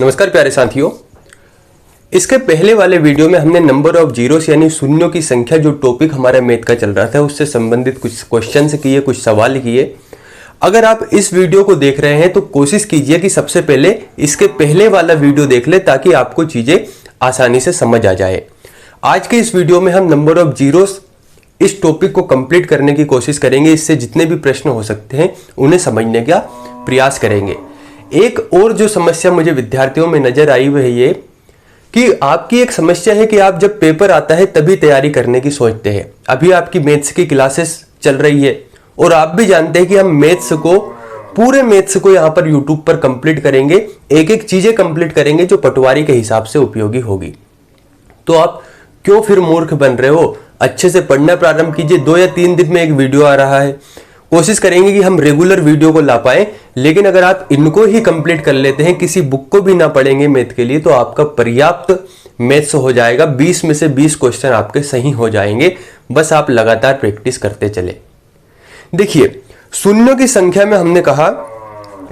नमस्कार प्यारे साथियों। इसके पहले वाले वीडियो में हमने नंबर ऑफ जीरोस यानी शून्यों की संख्या जो टॉपिक हमारा मैथ का चल रहा था उससे संबंधित कुछ क्वेश्चन किए, कुछ सवाल किए। अगर आप इस वीडियो को देख रहे हैं तो कोशिश कीजिए कि सबसे पहले इसके पहले वाला वीडियो देख ले ताकि आपको चीजें आसानी से समझ आ जाए। आज के इस वीडियो में हम नंबर ऑफ जीरोस इस टॉपिक को कंप्लीट करने की कोशिश करेंगे। इससे जितने भी प्रश्न हो सकते हैं उन्हें समझने का प्रयास करेंगे। एक और जो समस्या मुझे विद्यार्थियों में नजर आई वह ये कि आपकी एक समस्या है कि आप जब पेपर आता है तभी तैयारी करने की सोचते हैं। अभी आपकी मैथ्स की क्लासेस चल रही है और आप भी जानते हैं कि हम पूरे मैथ्स को यहाँ पर यूट्यूब पर कंप्लीट करेंगे, एक एक चीजें कंप्लीट करेंगे जो पटवारी के हिसाब से उपयोगी होगी। तो आप क्यों फिर मूर्ख बन रहे हो? अच्छे से पढ़ना प्रारंभ कीजिए। 2 या 3 दिन में एक वीडियो आ रहा है, कोशिश करेंगे कि हम रेगुलर वीडियो को ला पाए। लेकिन अगर आप इनको ही कंप्लीट कर लेते हैं, किसी बुक को भी ना पढ़ेंगे मैथ के लिए, तो आपका पर्याप्त मैथ्स हो जाएगा। 20 में से 20 क्वेश्चन आपके सही हो जाएंगे। बस आप लगातार प्रैक्टिस करते चले। देखिए, शून्यों की संख्या में हमने कहा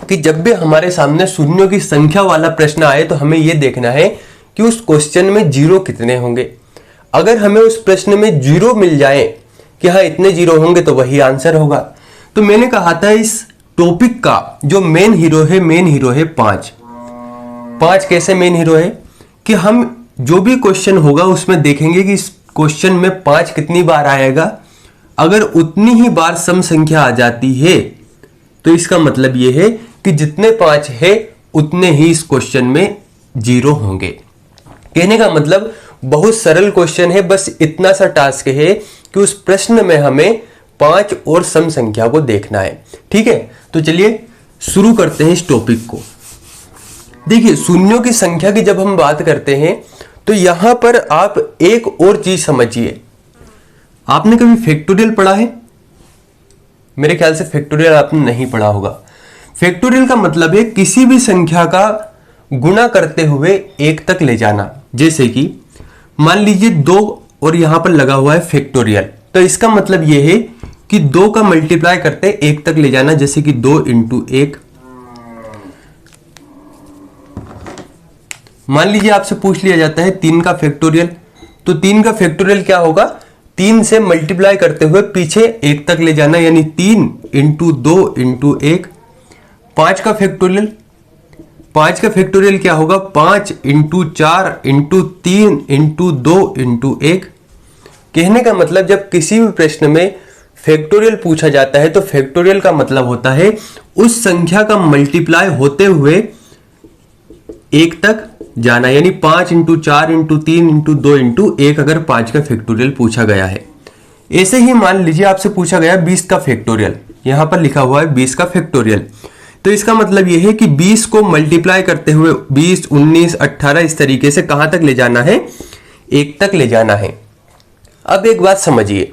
कि जब भी हमारे सामने शून्यों की संख्या वाला प्रश्न आए तो हमें यह देखना है कि उस क्वेश्चन में जीरो कितने होंगे। अगर हमें उस प्रश्न में जीरो मिल जाए कि हाँ इतने जीरो होंगे तो वही आंसर होगा। तो मैंने कहा था इस टॉपिक का जो मेन हीरो है 5। कैसे मेन हीरो है कि हम जो भी क्वेश्चन होगा उसमें देखेंगे कि इस क्वेश्चन में 5 कितनी बार आएगा। अगर उतनी ही बार सम संख्या आ जाती है तो इसका मतलब यह है कि जितने 5 है उतने ही इस क्वेश्चन में जीरो होंगे। कहने का मतलब बहुत सरल क्वेश्चन है। बस इतना सा टास्क है कि उस प्रश्न में हमें 5 और सम संख्या को देखना है। ठीक है, तो चलिए शुरू करते हैं इस टॉपिक को। देखिए, शून्यों की संख्या की जब हम बात करते हैं तो यहां पर आप एक और चीज समझिए। आपने कभी फैक्टोरियल पढ़ा है? मेरे ख्याल से फैक्टोरियल आपने नहीं पढ़ा होगा। फैक्टोरियल का मतलब है किसी भी संख्या का गुणा करते हुए 1 तक ले जाना। जैसे कि मान लीजिए 2 और यहां पर लगा हुआ है फैक्टोरियल, तो इसका मतलब यह है कि 2 का मल्टीप्लाई करते 1 तक ले जाना। जैसे कि 2 × 1। मान लीजिए आपसे पूछ लिया जाता है 3 का फैक्टोरियल, तो 3 का फैक्टोरियल क्या होगा? 3 से मल्टीप्लाई करते हुए पीछे 1 तक ले जाना, यानी 3 × 2 × 1। 5 का फैक्टोरियल क्या होगा? 5 × 4 × 3 × 2 × 1। कहने का मतलब जब किसी भी प्रश्न में फैक्टोरियल पूछा जाता है तो फैक्टोरियल का मतलब होता है उस संख्या का मल्टीप्लाई होते हुए 1 तक जाना, यानी 5 × 4 × 3 × 2 × 1 अगर 5 का फैक्टोरियल पूछा गया है। ऐसे ही मान लीजिए आपसे पूछा गया 20 का फैक्टोरियल, यहां पर लिखा हुआ है 20 का फैक्टोरियल, तो इसका मतलब यह है कि 20 को मल्टीप्लाई करते हुए 20, 19, 18 इस तरीके से कहां तक ले जाना है? 1 तक ले जाना है। अब एक बात समझिए,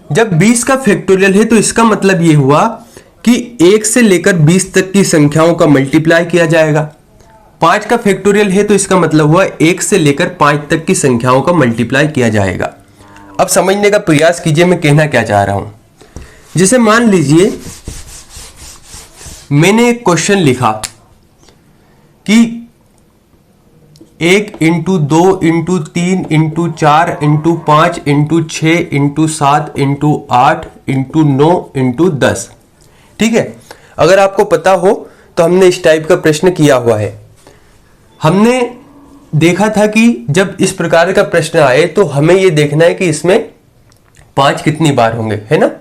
जब 20 का फैक्टोरियल है तो इसका मतलब यह हुआ कि 1 से लेकर 20 तक की संख्याओं का मल्टीप्लाई किया जाएगा। 5 का फैक्टोरियल है तो इसका मतलब हुआ 1 से लेकर 5 तक की संख्याओं का मल्टीप्लाई किया जाएगा। अब समझने का प्रयास कीजिए मैं कहना क्या चाह रहा हूं। जैसे मान लीजिए मैंने एक क्वेश्चन लिखा कि 1 × 2 × 3 × 4 × 5 × 6 × 7 × 8 × 9 × 10। ठीक है, अगर आपको पता हो तो हमने इस टाइप का प्रश्न किया हुआ है। हमने देखा था कि जब इस प्रकार का प्रश्न आए तो हमें यह देखना है कि इसमें 5 कितनी बार होंगे, है ना?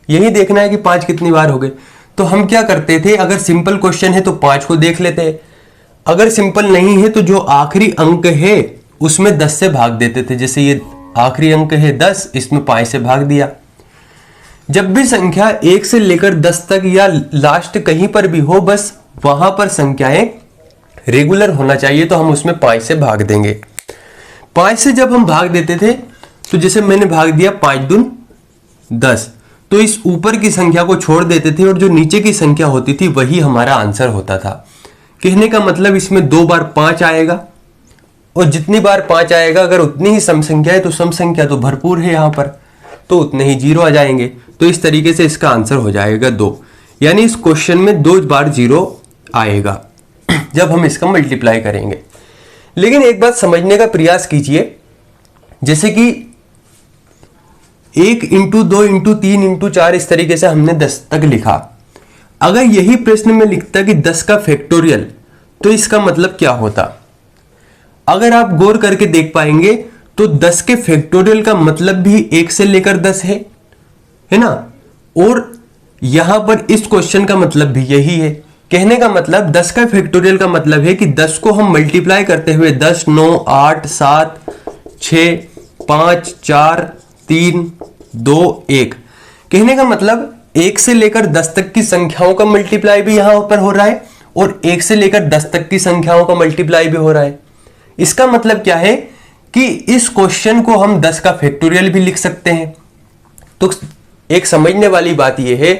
यही देखना है कि 5 कितनी बार होंगे। तो हम क्या करते थे, अगर सिंपल क्वेश्चन है तो 5 को देख लेते हैं, अगर सिंपल नहीं है तो जो आखिरी अंक है उसमें 10 से भाग देते थे। जैसे ये आखिरी अंक है 10, इसमें 5 से भाग दिया। जब भी संख्या 1 से लेकर 10 तक या लास्ट कहीं पर भी हो, बस वहां पर संख्याएं रेगुलर होना चाहिए, तो हम उसमें 5 से भाग देंगे। 5 से जब हम भाग देते थे तो जैसे मैंने भाग दिया 5 दून 10, तो इस ऊपर की संख्या को छोड़ देते थे और जो नीचे की संख्या होती थी वही हमारा आंसर होता था। कहने का मतलब इसमें 2 बार 5 आएगा और जितनी बार 5 आएगा अगर उतनी ही सम संख्या है तो सम संख्या तो भरपूर है यहां पर, तो उतने ही जीरो आ जाएंगे। तो इस तरीके से इसका आंसर हो जाएगा 2, यानी इस क्वेश्चन में 2 बार जीरो आएगा। जब हम इसका मल्टीप्लाई करेंगे। लेकिन एक बात समझने का प्रयास कीजिए, जैसे कि 1 इंटू 2 इंटू 3 इंटू 4 इस तरीके से हमने 10 तक लिखा। अगर यही प्रश्न में लिखता कि 10 का फैक्टोरियल, तो इसका मतलब क्या होता? अगर आप गौर करके देख पाएंगे तो 10 के फैक्टोरियल का मतलब भी 1 से लेकर 10 है ना। और यहां पर इस क्वेश्चन का मतलब भी यही है। कहने का मतलब 10 का फैक्टोरियल का मतलब है कि 10 को हम मल्टीप्लाई करते हुए 10, 9, 8, 7, 6, 5, 4, 3, 2, 1, कहने का मतलब 1 से लेकर 10 तक की संख्याओं का मल्टीप्लाई भी यहां पर हो रहा है और 1 से लेकर 10 तक की संख्याओं का मल्टीप्लाई भी हो रहा है। इसका मतलब क्या है कि इस क्वेश्चन को हम 10 का फैक्टोरियल भी लिख सकते हैं। तो एक समझने वाली बात यह है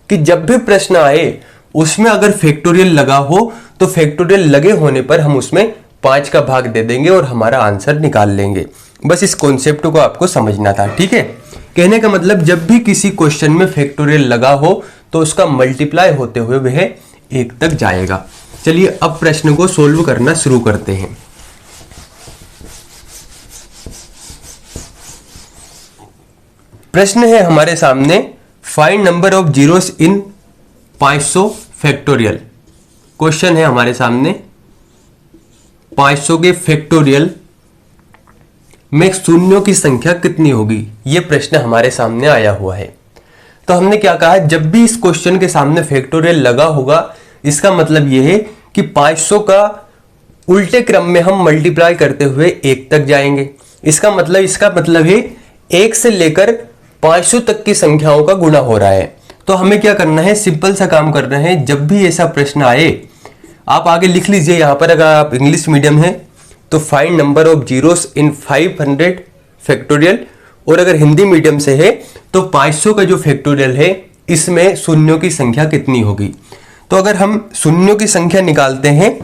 कि जब भी प्रश्न आए उसमें अगर फैक्टोरियल लगा हो तो फैक्टोरियल लगे होने पर हम उसमें 5 का भाग दे देंगे और हमारा आंसर निकाल लेंगे। बस इस कॉन्सेप्ट को आपको समझना था, ठीक है। कहने का मतलब जब भी किसी क्वेश्चन में फैक्टोरियल लगा हो तो उसका मल्टीप्लाई होते हुए वह 1 तक जाएगा। चलिए अब प्रश्न को सोल्व करना शुरू करते हैं। प्रश्न है हमारे सामने, find number of zeros in 500 factorial. Question है हमारे सामने 500 के फैक्टोरियल में शून्यों की संख्या कितनी होगी, यह प्रश्न हमारे सामने आया हुआ है। तो हमने क्या कहा, जब भी इस क्वेश्चन के सामने फैक्टोरियल लगा होगा इसका मतलब यह है कि 500 का उल्टे क्रम में हम मल्टीप्लाई करते हुए 1 तक जाएंगे। इसका मतलब है 1 से लेकर 500 तक की संख्याओं का गुणा हो रहा है। तो हमें क्या करना है, सिंपल सा काम करना है। जब भी ऐसा प्रश्न आए आप आगे लिख लीजिए यहां पर, अगर आप इंग्लिश मीडियम है तो find number of zeros in 500 factorial, और अगर हिंदी मीडियम से है तो 500 का जो फैक्टोरियल है इसमें शून्यों की संख्या कितनी होगी। तो अगर हम शून्यों की संख्या निकालते हैं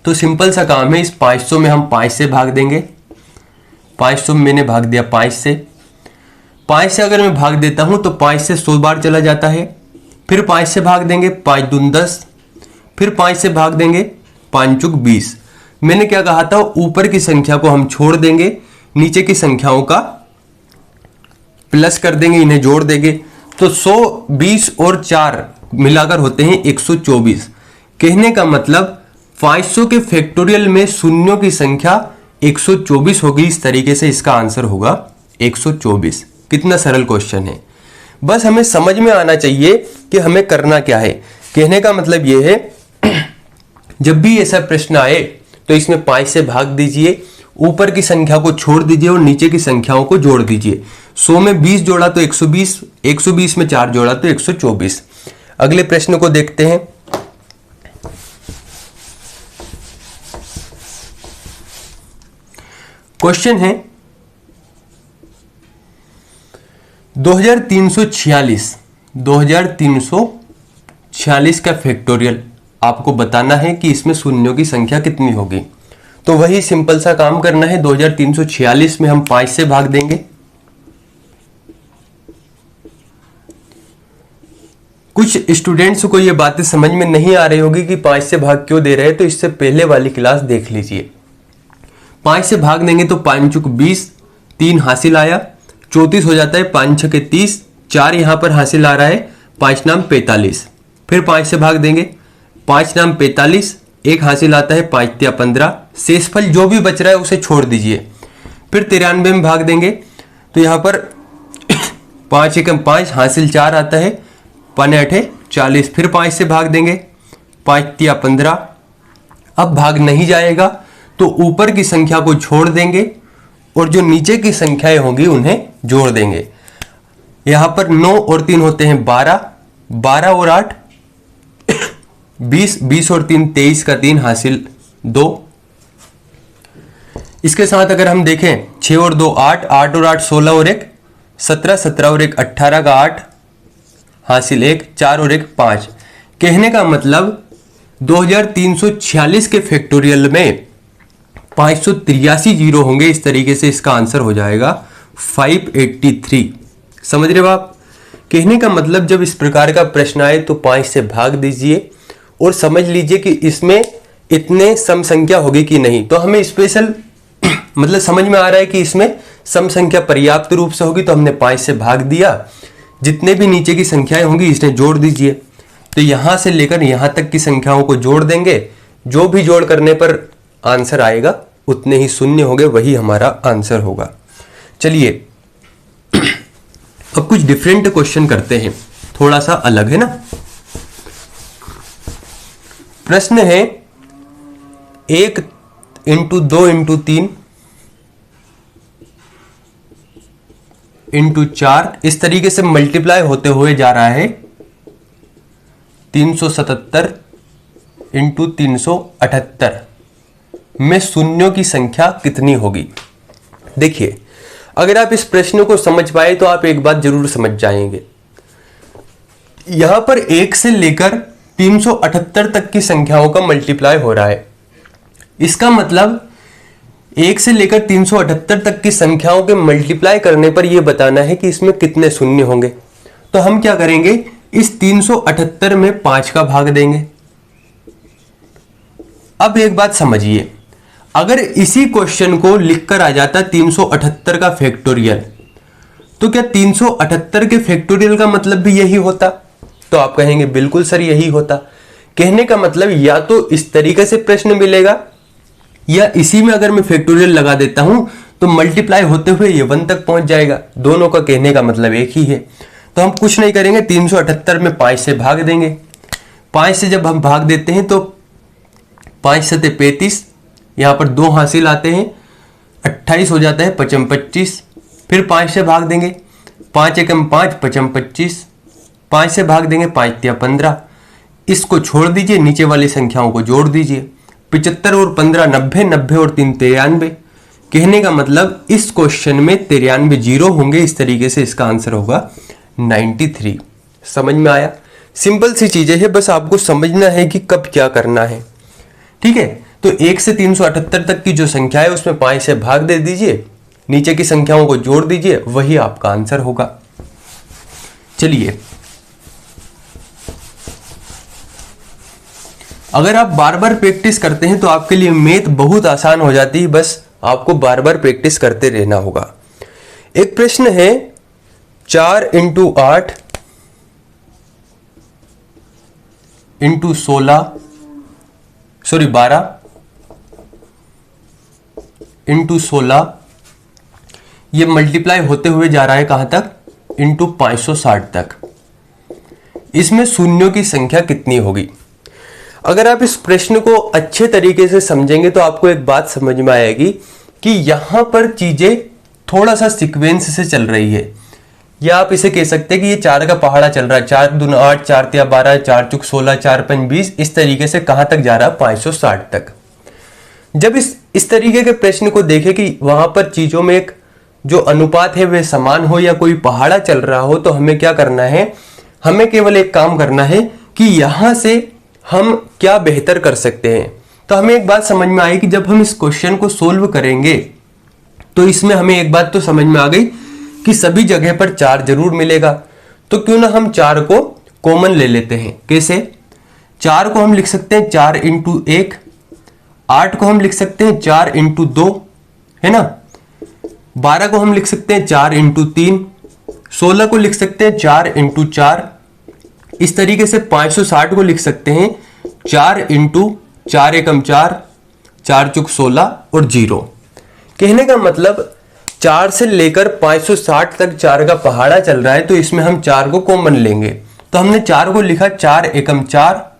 तो सिंपल सा काम है, इस 500 में हम 5 से भाग देंगे। 500 में मैंने भाग दिया 5 से। 5 से अगर मैं भाग देता हूं तो 5 से 100 बार चला जाता है। फिर 5 से भाग देंगे, 5 दूनी 10, फिर 5 से भाग देंगे, 5 चुक 20। मैंने क्या कहा था, ऊपर की संख्या को हम छोड़ देंगे, नीचे की संख्याओं का प्लस कर देंगे, इन्हें जोड़ देंगे। तो 100, 20 और 4 मिलाकर होते हैं 124। कहने का मतलब 500 के फैक्टोरियल में शून्यों की संख्या 124 होगी। इस तरीके से इसका आंसर होगा 124। कितना सरल क्वेश्चन है, बस हमें समझ में आना चाहिए कि हमें करना क्या है। कहने का मतलब यह है जब भी ऐसा प्रश्न आए तो इसमें 5 से भाग दीजिए, ऊपर की संख्या को छोड़ दीजिए और नीचे की संख्याओं को जोड़ दीजिए। 100 में 20 जोड़ा तो 120, 120 में 4 जोड़ा तो 124। अगले प्रश्न को देखते हैं। क्वेश्चन है 2346 का फैक्टोरियल आपको बताना है कि इसमें शून्यों की संख्या कितनी होगी। तो वही सिंपल सा काम करना है। 2346 में हम 5 से भाग देंगे। कुछ स्टूडेंट्स को ये बातें समझ में नहीं आ रही होगी कि 5 से भाग क्यों दे रहे हैं, तो इससे पहले वाली क्लास देख लीजिए। 5 से भाग देंगे तो 5 चुक 20, 3 हासिल आया, 34 हो जाता है, 5 छके 30, 4 यहां पर हासिल आ रहा है, 5 नाम 45। फिर 5 से भाग देंगे, 5 नाम 45, 1 हासिल आता है, 5 तिया 15। शेषफल जो भी बच रहा है उसे छोड़ दीजिए। फिर 93 में भाग देंगे तो यहां पर 5 एकम 5 हासिल 4 आता है, 5 8 40। फिर 5 से भाग देंगे, 5 तिया 15। अब भाग नहीं जाएगा तो ऊपर की संख्या को छोड़ देंगे और जो नीचे की संख्याएं होंगी उन्हें जोड़ देंगे। यहां पर 9 और 3 होते हैं 12, 12 और 8 20, 20 और 3 23 का 3 हासिल 2। इसके साथ अगर हम देखें 6 और 2 8, 8 और 8 16 और 1 17, 17 और 1 18 का 8 हासिल 1, 4 और 1 5। कहने का मतलब 2346 के फैक्टोरियल में 583 जीरो होंगे। इस तरीके से इसका आंसर हो जाएगा 583। समझ रहे हो आप? कहने का मतलब जब इस प्रकार का प्रश्न आए तो 5 से भाग दीजिए और समझ लीजिए कि इसमें इतने सम संख्या होगी कि नहीं। तो हमें स्पेशल मतलब समझ में आ रहा है कि इसमें सम संख्या पर्याप्त रूप से होगी, तो हमने 5 से भाग दिया। जितने भी नीचे की संख्याएं होंगी इसने जोड़ दीजिए। तो यहां से लेकर यहां तक की संख्याओं को जोड़ देंगे, जो भी जोड़ करने पर आंसर आएगा उतने ही शून्य होंगे, वही हमारा आंसर होगा। चलिए अब कुछ डिफरेंट क्वेश्चन करते हैं, थोड़ा सा अलग है ना। प्रश्न है 1 इंटू 2 इंटू 3 इंटू 4 इस तरीके से मल्टीप्लाई होते हुए जा रहा है 377 इंटू 378 में शून्यों की संख्या कितनी होगी। देखिए अगर आप इस प्रश्न को समझ पाए तो आप एक बात जरूर समझ जाएंगे। यहां पर 1 से लेकर 378 तक की संख्याओं का मल्टीप्लाई हो रहा है। इसका मतलब 1 से लेकर 378 तक की संख्याओं के मल्टीप्लाई करने पर यह बताना है कि इसमें कितने शून्य होंगे। तो हम क्या करेंगे, इस 378 में 5 का भाग देंगे। अब एक बात समझिए, अगर इसी क्वेश्चन को लिखकर आ जाता 378 का फैक्टोरियल, तो क्या 378 के फैक्टोरियल का मतलब भी यही होता? तो आप कहेंगे बिल्कुल सर यही होता। कहने का मतलब या तो इस तरीके से प्रश्न मिलेगा, या इसी में अगर मैं फैक्टोरियल लगा देता हूं तो मल्टीप्लाई होते हुए ये 1 तक पहुंच जाएगा। दोनों का कहने का मतलब एक ही है। तो हम कुछ नहीं करेंगे, 378 में 5 से भाग देंगे। 5 से जब हम भाग देते हैं तो 5 सते 35, यहां पर 2 हासिल आते हैं, 28 हो जाता है, 55 25। फिर 5 से भाग देंगे, 5 एकम 5 55 25। 5 से भाग देंगे, 5 तिया 15। इसको छोड़ दीजिए, नीचे वाली संख्याओं को जोड़ दीजिए। 75 और 15 90, 90 और 3 93। कहने का मतलब इस क्वेश्चन में 93 जीरो होंगे। इस तरीके से इसका आंसर होगा 93। समझ में आया? सिंपल सी चीजें है, बस आपको समझना है कि कब क्या करना है। ठीक है, तो 1 से 378 तक की जो संख्या है उसमें 5 से भाग दे दीजिए, नीचे की संख्याओं को जोड़ दीजिए, वही आपका आंसर होगा। चलिए अगर आप बार बार प्रैक्टिस करते हैं तो आपके लिए मैथ बहुत आसान हो जाती है, बस आपको बार बार प्रैक्टिस करते रहना होगा। एक प्रश्न है 4 इंटू 8 इंटू 12 इंटू 16, ये मल्टीप्लाई होते हुए जा रहा है कहां तक, इंटू 560 तक। इसमें शून्यों की संख्या कितनी होगी? अगर आप इस प्रश्न को अच्छे तरीके से समझेंगे तो आपको एक बात समझ में आएगी कि यहां पर चीजें थोड़ा सा सीक्वेंस से चल रही है, या आप इसे कह सकते हैं कि ये 4 का पहाड़ा चल रहा है। 4 दूना 8, 4 तिया 12, 4 चुक 16, 4 पंच 20, इस तरीके से कहां तक जा रहा है, 560 तक। जब इस तरीके के प्रश्न को देखें कि वहां पर चीजों में एक जो अनुपात है वह समान हो या कोई पहाड़ा चल रहा हो, तो हमें क्या करना है, हमें केवल एक काम करना है कि यहां से हम क्या बेहतर कर सकते हैं। तो हमें एक बात समझ में आई कि जब हम इस क्वेश्चन को सोल्व करेंगे तो इसमें हमें एक बात तो समझ में आ गई कि सभी जगह पर 4 जरूर मिलेगा। तो क्यों ना हम 4 को कॉमन ले लेते हैं। कैसे? 4 को हम लिख सकते हैं 4 इंटू 1, 8 को हम लिख सकते हैं 4 इंटू 2, है ना, 12 को हम लिख सकते हैं 4 इंटू 3, 16 को लिख सकते हैं 4 इंटू 4। इस तरीके से 560 को लिख सकते हैं 4 इंटू 4 एकम 4, 4 चुक 16 और 0। कहने का मतलब 4 से लेकर 560 तक 4 का पहाड़ा चल रहा है, तो इसमें हम 4 को कॉमन लेंगे। तो हमने 4 को लिखा 4 एकम 4,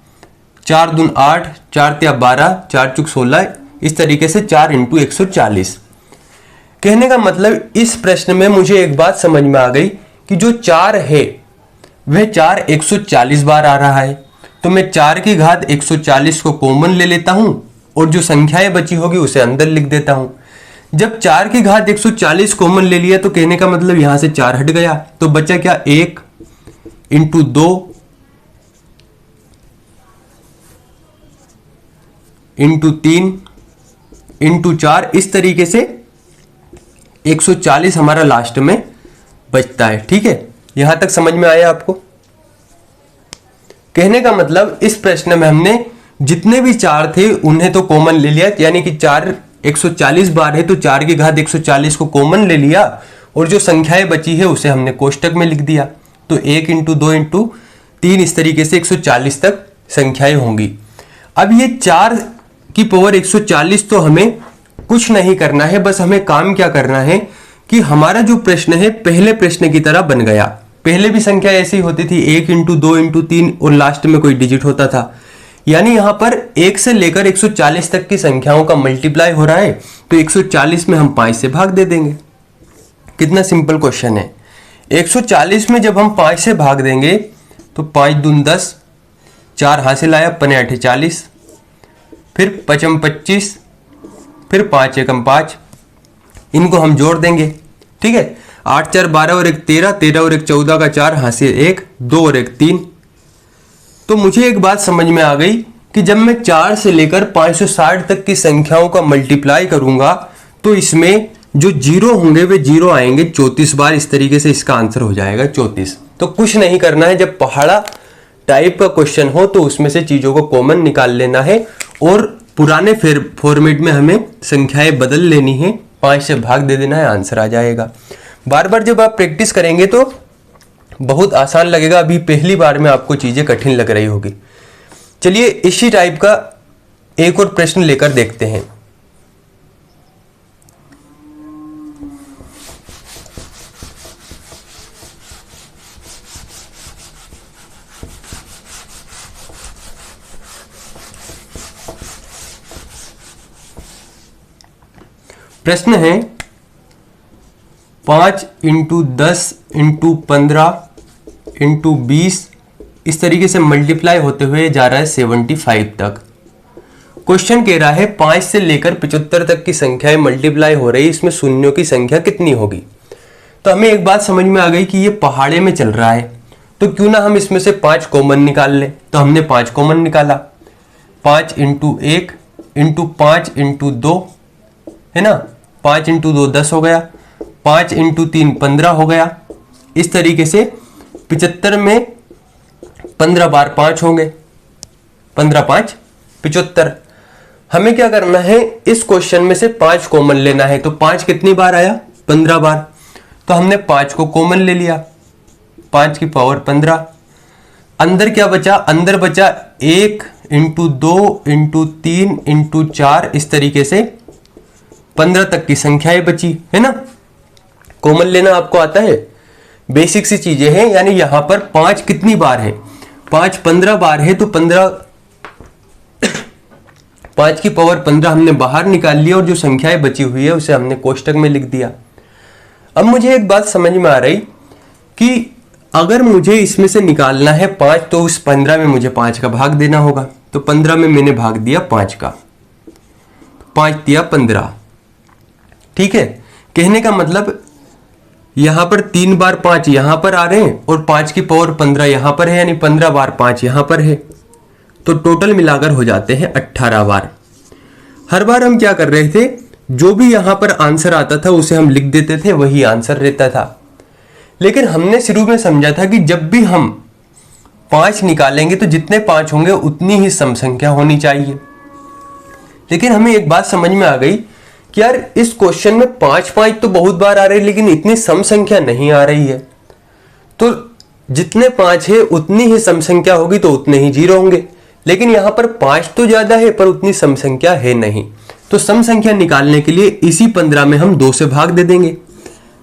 4 दून 8, 4 तिया 12, 4 चुक 16, इस तरीके से 4 इंटू 140। कहने का मतलब इस प्रश्न में मुझे एक बात समझ में आ गई कि जो 4 है वह 4 140 बार आ रहा है। तो मैं 4 की घात 140 को कॉमन ले लेता हूं और जो संख्याएं बची होगी उसे अंदर लिख देता हूं। जब 4 की घात 140 कॉमन ले लिया तो कहने का मतलब यहां से 4 हट गया, तो बचा क्या, 1 इंटू 2 इंटू 3 इंटू 4, इस तरीके से 140 हमारा लास्ट में बचता है। ठीक है, यहां तक समझ में आया आपको? कहने का मतलब इस प्रश्न में हमने जितने भी 4 थे उन्हें तो कॉमन ले लिया, यानी कि 4 140 बार है तो 4 की घात 140 को कॉमन ले लिया और जो संख्याएं बची है उसे हमने कोष्टक में लिख दिया। तो 1 इंटू 2 इंटू 3 इस तरीके से 140 तक संख्याएं होंगी। अब ये 4 की पावर 140 तो हमें कुछ नहीं करना है, बस हमें काम क्या करना है कि हमारा जो प्रश्न है पहले प्रश्न की तरह बन गया। पहले भी संख्या ऐसी होती थी 1 इंटू 2 इंटू 3 और लास्ट में कोई डिजिट होता था, यानी यहां पर 1 से लेकर 140 तक की संख्याओं का मल्टीप्लाई हो रहा है तो 140 में हम 5 से भाग दे देंगे। कितना सिंपल क्वेश्चन है। 140 में जब हम 5 से भाग देंगे तो 5 दून 10, 4 हासिल आया, 5 8 40, फिर 5 25, फिर 5 एकम 5, इनको हम जोड़ देंगे। ठीक है, 8 4 12 और 1 13, 13 और 1 14 का 4 हासिल 1, 2 और 1 3। तो मुझे एक बात समझ में आ गई कि जब मैं 4 से लेकर 560 तक की संख्याओं का मल्टीप्लाई करूंगा तो इसमें जो जीरो होंगे वे जीरो आएंगे 34 बार। इस तरीके से इसका आंसर हो जाएगा 34। तो कुछ नहीं करना है, जब पहाड़ा टाइप का क्वेश्चन हो तो उसमें से चीजों को कॉमन निकाल लेना है और पुराने फॉर्मेट में हमें संख्याएं बदल लेनी है, 5 से भाग दे देना है, आंसर आ जाएगा। बार बार जब आप प्रैक्टिस करेंगे तो बहुत आसान लगेगा, अभी पहली बार में आपको चीजें कठिन लग रही होगी। चलिए इसी टाइप का एक और प्रश्न लेकर देखते हैं। प्रश्न है 5 इंटू 10 इंटू 15 इंटू 20 इस तरीके से मल्टीप्लाई होते हुए जा रहा है 75 तक। क्वेश्चन कह रहा है 5 से लेकर 75 तक की संख्याएं मल्टीप्लाई हो रही है, इसमें शून्यों की संख्या कितनी होगी। तो हमें एक बात समझ में आ गई कि ये पहाड़े में चल रहा है, तो क्यों ना हम इसमें से 5 कॉमन निकाल लें। तो हमने 5 कॉमन निकाला, 5 इंटू 1 इंटू 5 इंटू 2 है ना, 5 इंटू 2 10 हो गया, 5 इंटू 3 15 हो गया। इस तरीके से 75 में 15 बार 5 होंगे, 15 5 75। हमें क्या करना है, इस क्वेश्चन में से 5 कॉमन लेना है। तो 5 कितनी बार आया, 15 बार, तो हमने 5 को कॉमन ले लिया, 5 की पावर 15। अंदर क्या बचा, अंदर बचा 1 इंटू 2 इंटू 3 इंटू 4, इस तरीके से 15 तक की संख्याएं बची है ना। कॉमन लेना आपको आता है, बेसिक सी चीजें हैं। यानी यहां पर 5 कितनी बार है, 5 15 बार है, तो 15 5 की पावर 15 हमने बाहर निकाल लिया और जो संख्याएं बची हुई है उसे हमने कोष्टक में लिख दिया। अब मुझे एक बात समझ में आ रही कि अगर मुझे इसमें से निकालना है 5 तो उस 15 में मुझे 5 का भाग देना होगा। तो 15 में मैंने भाग दिया 5 का, 5 दिया 15। ठीक है, कहने का मतलब यहां पर 3 बार 5 यहां पर आ रहे हैं और 5 की पावर 15 यहां पर है, यानी 15 बार 5 यहां पर है, तो टोटल मिलाकर हो जाते हैं 18 बार। हर बार हम क्या कर रहे थे, जो भी यहां पर आंसर आता था उसे हम लिख देते थे, वही आंसर रहता था। लेकिन हमने शुरू में समझा था कि जब भी हम 5 निकालेंगे तो जितने 5 होंगे उतनी ही सम संख्या होनी चाहिए। लेकिन हमें एक बात समझ में आ गई कि यार इस क्वेश्चन में 5 5 तो बहुत बार आ रही है लेकिन इतनी सम संख्या नहीं आ रही है। तो जितने 5 है उतनी ही सम संख्या होगी तो उतने ही जीरो होंगे, लेकिन यहां पर 5 तो ज्यादा है पर उतनी सम संख्या है नहीं। तो सम संख्या निकालने के लिए इसी 15 में हम 2 से भाग दे देंगे।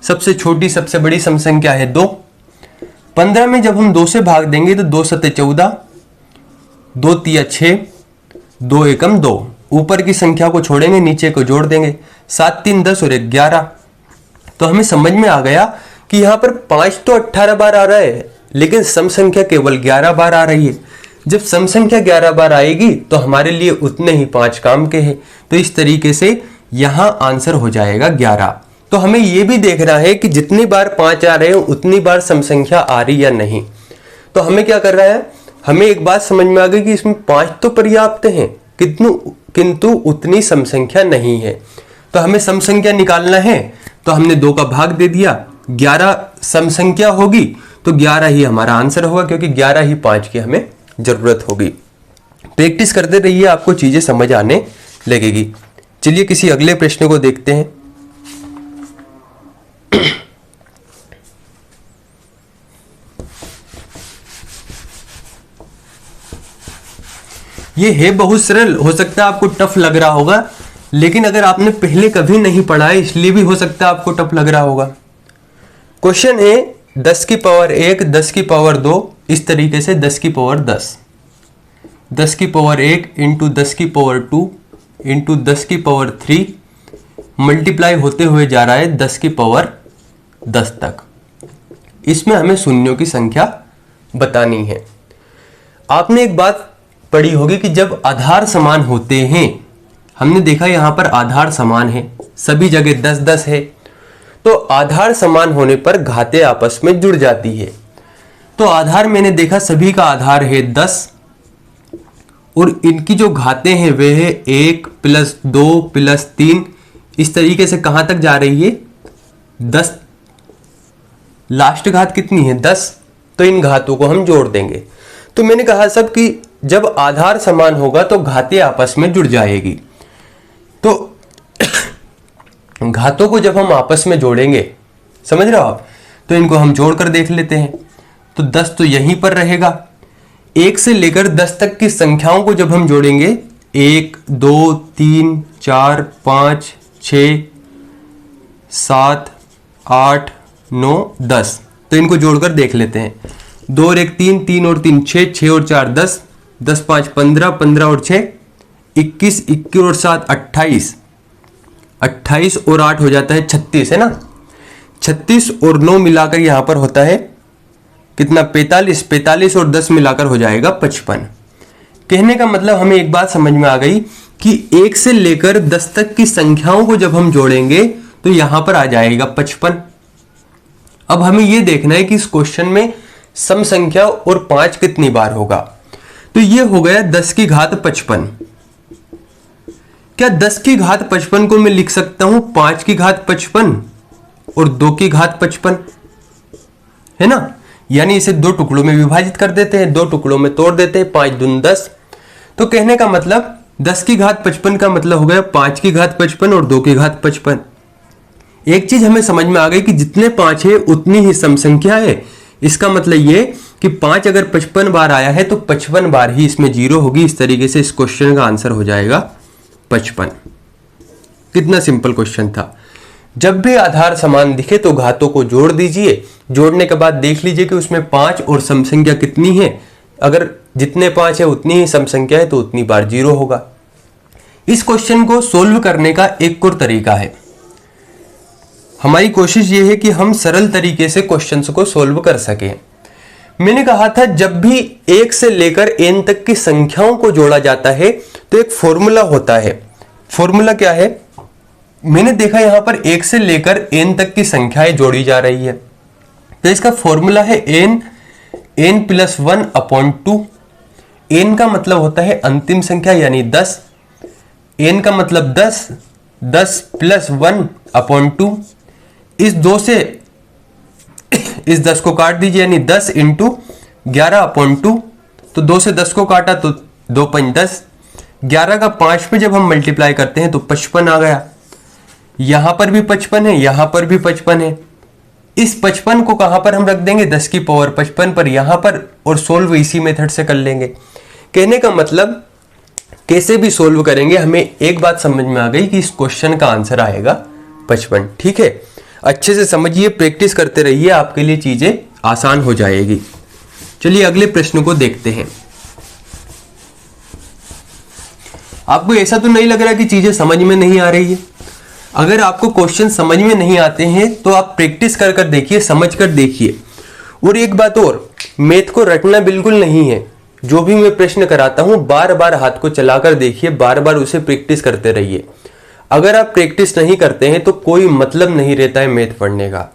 सबसे छोटी सबसे बड़ी सम संख्या है 2। 15 में जब हम 2 से भाग देंगे तो 2 7 14, 2 3 6, 2 एकम 2, ऊपर की संख्या को छोड़ेंगे नीचे को जोड़ देंगे, 7 3 10 और 1 11। तो हमें समझ में आ गया कि यहां पर 5 तो 18 बार आ रहा है लेकिन सम संख्या केवल 11 बार आ रही है। जब सम संख्या 11 बार आएगी तो हमारे लिए उतने ही 5 काम के हैं। तो इस तरीके से यहां आंसर हो जाएगा 11। तो हमें यह भी देखना है कि जितनी बार 5 आ रहे हो उतनी बार सम संख्या आ रही या नहीं। तो हमें क्या कर रहा है, हमें एक बात समझ में आ गई कि इसमें 5 तो पर्याप्त हैं किंतु उतनी सम संख्या नहीं है। तो हमें सम संख्या निकालना है, तो हमने 2 का भाग दे दिया, 11 सम संख्या होगी तो 11 ही हमारा आंसर होगा, क्योंकि 11 ही 5 की हमें जरूरत होगी। प्रैक्टिस करते रहिए, आपको चीजें समझ आने लगेगी। चलिए किसी अगले प्रश्न को देखते हैं। ये है बहुत सरल, हो सकता है आपको टफ लग रहा होगा, लेकिन अगर आपने पहले कभी नहीं पढ़ा है इसलिए भी हो सकता है आपको टफ लग रहा होगा। क्वेश्चन है 10 की पावर 1, 10 की पावर 2, इस तरीके से 10 की पावर 10, 10 की पावर 1 इंटू 10 की पावर 2 इंटू 10 की पावर 3 मल्टीप्लाई होते हुए जा रहा है 10 की पावर 10 तक। इसमें हमें शून्यों की संख्या बतानी है। आपने एक बात पढ़ी होगी कि जब आधार समान होते हैं, हमने देखा यहां पर आधार समान है, सभी जगह 10-10 है, तो आधार समान होने पर घातें आपस में जुड़ जाती है। तो आधार मैंने देखा सभी का आधार है 10 और इनकी जो घातें हैं वे है 1 + 2 + 3, इस तरीके से कहां तक जा रही है 10, लास्ट घात कितनी है 10, तो इन घातों को हम जोड़ देंगे। तो मैंने कहा सब कि जब आधार समान होगा तो घातें आपस में जुड़ जाएगी। तो घातों को जब हम आपस में जोड़ेंगे, समझ रहे हो आप, तो इनको हम जोड़कर देख लेते हैं। तो 10 तो यहीं पर रहेगा। 1 से लेकर 10 तक की संख्याओं को जब हम जोड़ेंगे 1 2 3 4 5 6 7 8 9 10, तो इनको जोड़कर देख लेते हैं। 2 और 1 3, 3 और 3 6, 6 और 4 10, 10 5 15, 15 और 6 21, 21 और 7 28, 28 और 8 हो जाता है 36, है ना। 36 और 9 मिलाकर यहां पर होता है कितना 45, 45 और 10 मिलाकर हो जाएगा 55। कहने का मतलब हमें एक बात समझ में आ गई कि 1 से लेकर 10 तक की संख्याओं को जब हम जोड़ेंगे तो यहां पर आ जाएगा 55। अब हमें यह देखना है कि इस क्वेश्चन में सम संख्या और 5 कितनी बार होगा। तो ये हो गया 10 की घात 55। क्या 10 की घात 55 को मैं लिख सकता हूं 5 की घात 55 और 2 की घात 55, है ना। यानी इसे 2 टुकड़ों में विभाजित कर देते हैं, 2 टुकड़ों में तोड़ देते हैं, 5 दूनी 10। तो कहने का मतलब 10 की घात 55 का मतलब हो गया 5 की घात 55 और 2 की घात 55। एक चीज हमें समझ में आ गई कि जितने 5 है उतनी ही सम संख्या है। इसका मतलब ये कि 5 अगर 55 बार आया है तो 55 बार ही इसमें 0 होगी। इस तरीके से इस क्वेश्चन का आंसर हो जाएगा 55। कितना सिंपल क्वेश्चन था। जब भी आधार समान दिखे तो घातों को जोड़ दीजिए, जोड़ने के बाद देख लीजिए कि उसमें 5 और सम संख्या कितनी है। अगर जितने 5 है उतनी ही सम संख्या है तो उतनी बार 0 होगा। इस क्वेश्चन को सोल्व करने का एक और तरीका है। हमारी कोशिश ये है कि हम सरल तरीके से क्वेश्चंस को सोल्व कर सकें। मैंने कहा था जब भी 1 से लेकर n तक की संख्याओं को जोड़ा जाता है तो एक फॉर्मूला होता है। फॉर्मूला क्या है? मैंने देखा यहां पर 1 से लेकर n तक की संख्याएं जोड़ी जा रही है, तो इसका फॉर्मूला है n + 1/2। n का मतलब होता है अंतिम संख्या यानी 10, n का मतलब 10, 10 + 1/2। इस 2 से इस 10 को काट दीजिए यानी 10 × 11/2। तो 2 से 10 को काटा तो 2 × 5 10, 11 का 5 पे जब हम मल्टीप्लाई करते हैं तो 55 आ गया। यहां पर भी 55 है, यहां पर भी 55 है। इस 55 को कहां पर हम रख देंगे 10 की पावर 55 पर यहां पर, और सोल्व इसी मेथड से कर लेंगे। कहने का मतलब कैसे भी सोल्व करेंगे हमें एक बात समझ में आ गई कि इस क्वेश्चन का आंसर आएगा 55। ठीक है, अच्छे से समझिए, प्रैक्टिस करते रहिए, आपके लिए चीजें आसान हो जाएगी। चलिए अगले प्रश्न को देखते हैं। आपको ऐसा तो नहीं लग रहा कि चीजें समझ में नहीं आ रही है? अगर आपको क्वेश्चन समझ में नहीं आते हैं तो आप प्रैक्टिस कर कर देखिए, समझ कर देखिए। और एक बात और, मैथ को रटना बिल्कुल नहीं है। जो भी मैं प्रश्न कराता हूं बार बार हाथ को चलाकर देखिए, बार बार उसे प्रैक्टिस करते रहिए। अगर आप प्रैक्टिस नहीं करते हैं तो कोई मतलब नहीं रहता है मैथ पढ़ने का।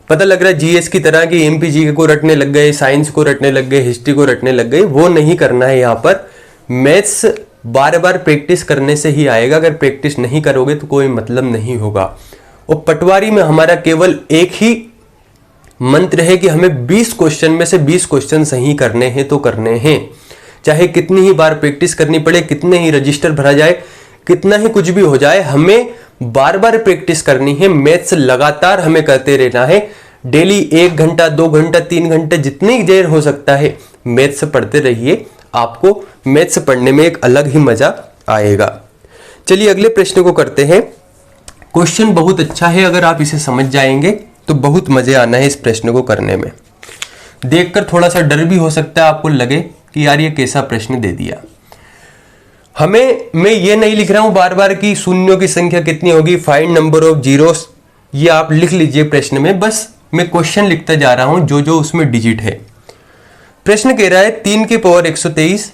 पता लग रहा है जीएस की तरह कि एमपी जीके को रटने लग गए, साइंस को रटने लग गए, हिस्ट्री को रटने लग गए, वो नहीं करना है। यहाँ पर मैथ्स बार बार प्रैक्टिस करने से ही आएगा। अगर प्रैक्टिस नहीं करोगे तो कोई मतलब नहीं होगा। और पटवारी में हमारा केवल एक ही मंत्र है कि हमें 20 क्वेश्चन में से 20 क्वेश्चन सही करने हैं तो करने हैं। चाहे कितनी ही बार प्रैक्टिस करनी पड़े, कितने ही रजिस्टर भरा जाए, कितना ही कुछ भी हो जाए, हमें बार बार प्रैक्टिस करनी है। मैथ्स लगातार हमें करते रहना है। डेली 1 घंटा, 2 घंटा, 3 घंटे, जितनी देर हो सकता है मैथ्स पढ़ते रहिए। आपको मैथ्स पढ़ने में एक अलग ही मजा आएगा। चलिए अगले प्रश्न को करते हैं। क्वेश्चन बहुत अच्छा है, अगर आप इसे समझ जाएंगे तो बहुत मजे आना है इस प्रश्न को करने में। देखकर थोड़ा सा डर भी हो सकता है, आपको लगे कि यार ये कैसा प्रश्न दे दिया। मैं ये नहीं लिख रहा हूं बार बार कि शून्यों की संख्या कितनी होगी, फाइंड नंबर ऑफ जीरोस, ये आप लिख लीजिए प्रश्न में। बस मैं क्वेश्चन लिखता जा रहा हूं जो जो उसमें डिजिट है। प्रश्न कह रहा है 3 की पावर 123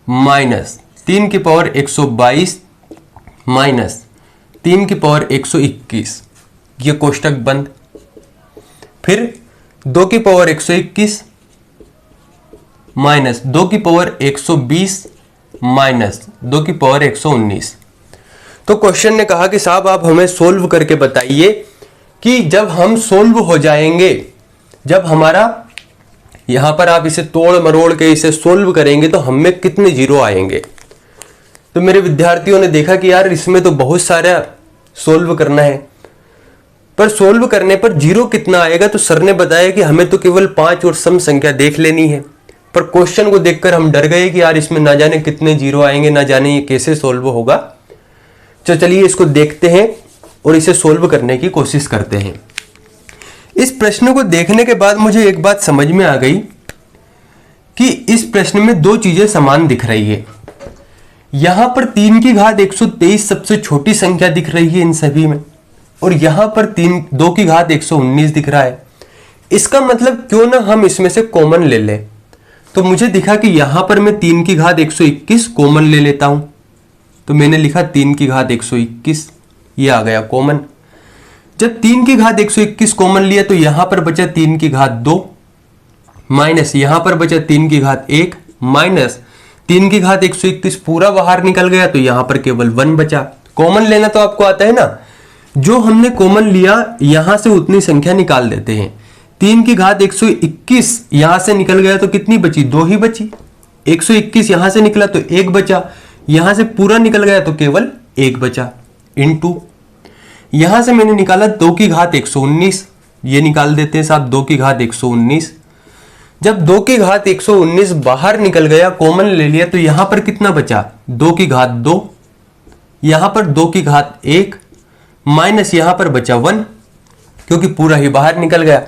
माइनस 3 की पावर 122 माइनस 3 की पावर 121, ये कोष्टक बंद। फिर 2 की पावर 121 माइनस 2 की पावर 120 माइनस 2 की पावर 119। तो क्वेश्चन ने कहा कि साहब आप हमें सोल्व करके बताइए कि जब हम सोल्व हो जाएंगे, जब हमारा यहां पर आप इसे तोड़ मरोड़ के इसे सोल्व करेंगे तो हमें कितने जीरो आएंगे। तो मेरे विद्यार्थियों ने देखा कि यार इसमें तो बहुत सारा सोल्व करना है, पर सोल्व करने पर जीरो कितना आएगा। तो सर ने बताया कि हमें तो केवल 5 और सम संख्या देख लेनी है। पर क्वेश्चन को देखकर हम डर गए कि यार इसमें ना जाने कितने जीरो आएंगे, ना जाने ये कैसे सोल्व होगा। तो चलिए इसको देखते हैं और इसे सोल्व करने की कोशिश करते हैं। इस प्रश्न को देखने के बाद मुझे एक बात समझ में आ गई कि इस प्रश्न में 2 चीजें समान दिख रही है। यहां पर 3 की घात 123 सबसे छोटी संख्या दिख रही है इन सभी में, और यहां पर 2 की घात 119 दिख रहा है। इसका मतलब क्यों ना हम इसमें से कॉमन ले लें। तो मुझे दिखा कि यहां पर मैं 3 की घात 121 कॉमन ले लेता हूं। तो मैंने लिखा 3 की घात 121, ये आ गया कॉमन। जब 3 की घात 121 कॉमन लिया तो यहां पर बचा 3 की घात 2 माइनस यहां पर बचा 3 की घात 1 माइनस 3 की घात 121 पूरा बाहर निकल गया तो यहां पर केवल 1 बचा। कॉमन लेना तो आपको आता है ना, जो हमने कॉमन लिया यहां से उतनी संख्या निकाल देते हैं। 3 की घात 121 यहां से निकल गया तो कितनी बची, 2 ही बची। 121 यहां से निकला तो 1 बचा, यहां से पूरा निकल गया तो केवल 1 बचा। इनटू यहां से मैंने निकाला 2 की घात 119, ये निकाल देते हैं साहब 2 की घात 119। जब 2 की घात 119 बाहर निकल गया, कॉमन ले लिया, तो यहां पर कितना बचा, 2 की घात 2, यहां पर 2 की घात 1 माइनस यहां पर बचा 1, क्योंकि पूरा ही बाहर निकल गया।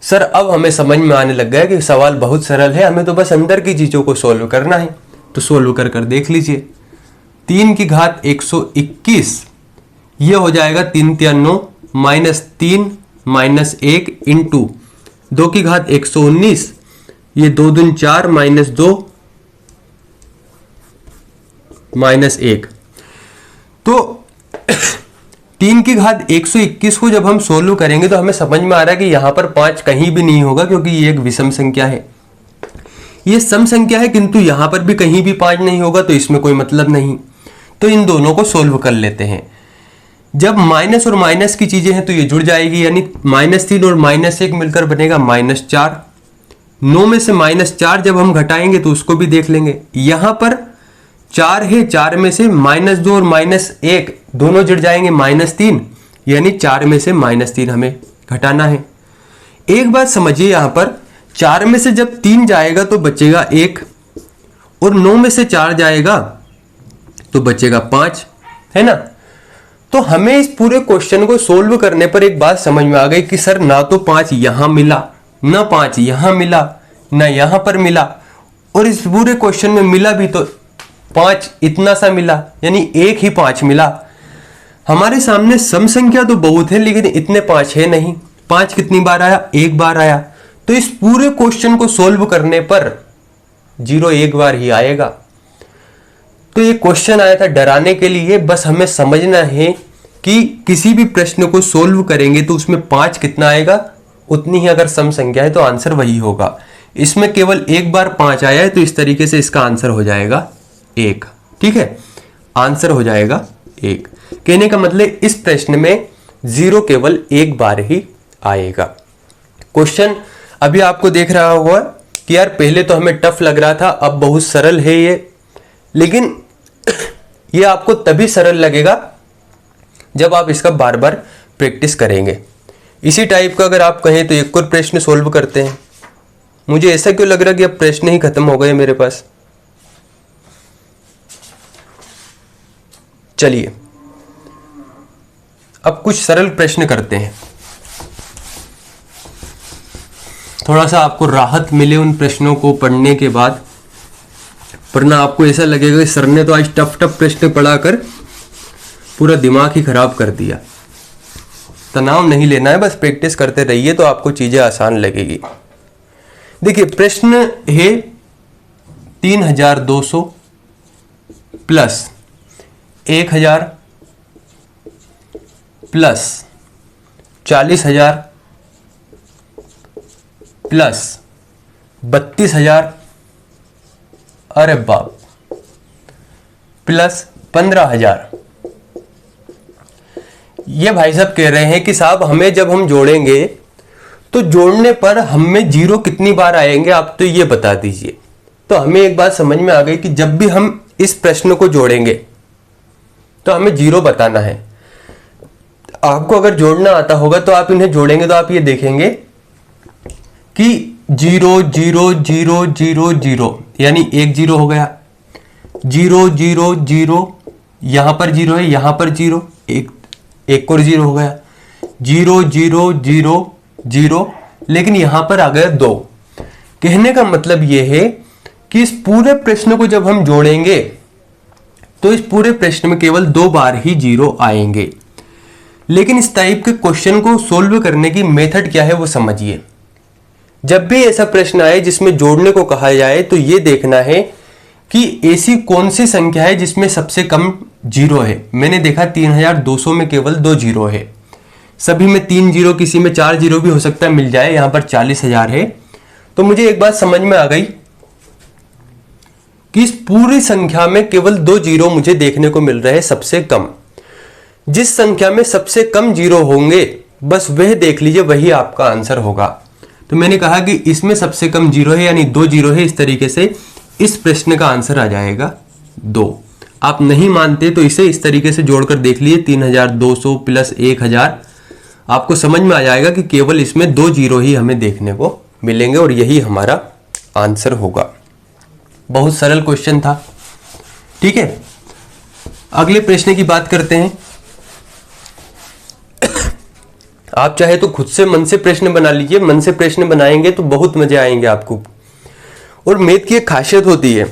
सर अब हमें समझ में आने लग गया कि सवाल बहुत सरल है, हमें तो बस अंदर की चीजों को सोल्व करना है। तो सोल्व कर कर देख लीजिए। 3 की घात 121 ये हो जाएगा 3 3 9 माइनस 3 माइनस 1 इंटू 2 की घात 119, ये 2 दूनी 4 माइनस 2 माइनस 1। तो 3 की घात 121 को जब हम सोल्व करेंगे तो हमें समझ में आ रहा है कि यहां पर 5 कहीं भी नहीं होगा, क्योंकि ये एक विषम संख्या है। ये सम संख्या है, किंतु यहां पर भी कहीं भी 5 नहीं होगा, तो इसमें कोई मतलब नहीं। तो इन दोनों को सोल्व कर लेते हैं। जब माइनस और माइनस की चीजें हैं तो ये जुड़ जाएगी, यानी -3 और -1 मिलकर बनेगा -4। 9 में से -4 जब हम घटाएंगे तो उसको भी देख लेंगे। यहां पर 4 है, 4 में से -2 और -1 दोनों जुड़ जाएंगे -3, यानी 4 में से -3 हमें घटाना है। एक बात समझिए, यहां पर 4 में से जब 3 जाएगा तो बचेगा 1, और 9 में से 4 जाएगा तो बचेगा 5, है ना। तो हमें इस पूरे क्वेश्चन को सोल्व करने पर एक बात समझ में आ गई कि सर ना तो 5 यहां मिला, ना 5 यहां मिला, ना यहां पर मिला, और इस पूरे क्वेश्चन में मिला भी तो 5 इतना सा मिला, यानी एक ही 5 मिला। हमारे सामने सम संख्या तो बहुत है, लेकिन इतने 5 है नहीं। 5 कितनी बार आया, एक बार आया। तो इस पूरे क्वेश्चन को सोल्व करने पर 0 एक बार ही आएगा। तो ये क्वेश्चन आया था डराने के लिए। बस हमें समझना है कि किसी भी प्रश्न को सोल्व करेंगे तो उसमें 5 कितना आएगा, उतनी ही अगर सम संख्या है तो आंसर वही होगा। इसमें केवल एक बार 5 आया है, तो इस तरीके से इसका आंसर हो जाएगा 1। ठीक है, आंसर हो जाएगा 1। कहने का मतलब इस प्रश्न में 0 केवल एक बार ही आएगा। क्वेश्चन अभी आपको देख रहा होगा कि यार पहले तो हमें टफ लग रहा था, अब बहुत सरल है ये, लेकिन ये आपको तभी सरल लगेगा जब आप इसका बार बार प्रैक्टिस करेंगे। इसी टाइप का अगर आप कहें तो एक और प्रश्न सोल्व करते हैं। मुझे ऐसा क्यों लग रहा कि अब प्रश्न ही खत्म हो गए मेरे पास। चलिए अब कुछ सरल प्रश्न करते हैं, थोड़ा सा आपको राहत मिले उन प्रश्नों को पढ़ने के बाद, वरना आपको ऐसा लगेगा कि सर ने तो आज टफ टफ प्रश्न पढ़ाकर पूरा दिमाग ही खराब कर दिया। तनाव नहीं लेना है, बस प्रैक्टिस करते रहिए तो आपको चीजें आसान लगेगी। देखिए प्रश्न है 3200 प्लस 1000 प्लस 40,000 प्लस 32,000, अरे बाप, प्लस 15,000। ये भाई साहब कह रहे हैं कि साहब हमें जब हम जोड़ेंगे तो जोड़ने पर हमें जीरो कितनी बार आएंगे, आप तो ये बता दीजिए। तो हमें एक बात समझ में आ गई कि जब भी हम इस प्रश्न को जोड़ेंगे तो हमें जीरो बताना है। आपको अगर जोड़ना आता होगा तो आप इन्हें जोड़ेंगे तो आप ये देखेंगे कि 0 0 0 0 0, यानी एक जीरो हो गया, 0 0 0, यहां पर जीरो है, यहां पर जीरो, एक और जीरो हो गया, 0 0 0 0, लेकिन यहां पर आ गया 2। कहने का मतलब यह है कि इस पूरे प्रश्न को जब हम जोड़ेंगे तो इस पूरे प्रश्न में केवल 2 बार ही जीरो आएंगे। लेकिन इस टाइप के क्वेश्चन को सोल्व करने की मेथड क्या है वो समझिए। जब भी ऐसा प्रश्न आए जिसमें जोड़ने को कहा जाए तो यह देखना है कि ऐसी कौन सी संख्या है जिसमें सबसे कम जीरो है। मैंने देखा 3200 में केवल 2 जीरो है, सभी में 3 जीरो, किसी में 4 जीरो भी हो सकता है मिल जाए, यहां पर 40,000 है। तो मुझे एक बात समझ में आ गई कि इस पूरी संख्या में केवल 2 जीरो मुझे देखने को मिल रहे हैं सबसे कम। जिस संख्या में सबसे कम जीरो होंगे बस वह देख लीजिए, वही आपका आंसर होगा। तो मैंने कहा कि इसमें सबसे कम जीरो है, यानी 2 जीरो है। इस तरीके से इस प्रश्न का आंसर आ जाएगा 2। आप नहीं मानते तो इसे इस तरीके से जोड़कर देख लीजिए, 3200 प्लस 1000, आपको समझ में आ जाएगा कि केवल इसमें 2 जीरो ही हमें देखने को मिलेंगे और यही हमारा आंसर होगा। बहुत सरल क्वेश्चन था, ठीक है। अगले प्रश्न की बात करते हैं। आप चाहे तो खुद से मन से प्रश्न बना लीजिए, मन से प्रश्न बनाएंगे तो बहुत मजे आएंगे आपको। और मैथ की एक खासियत होती है,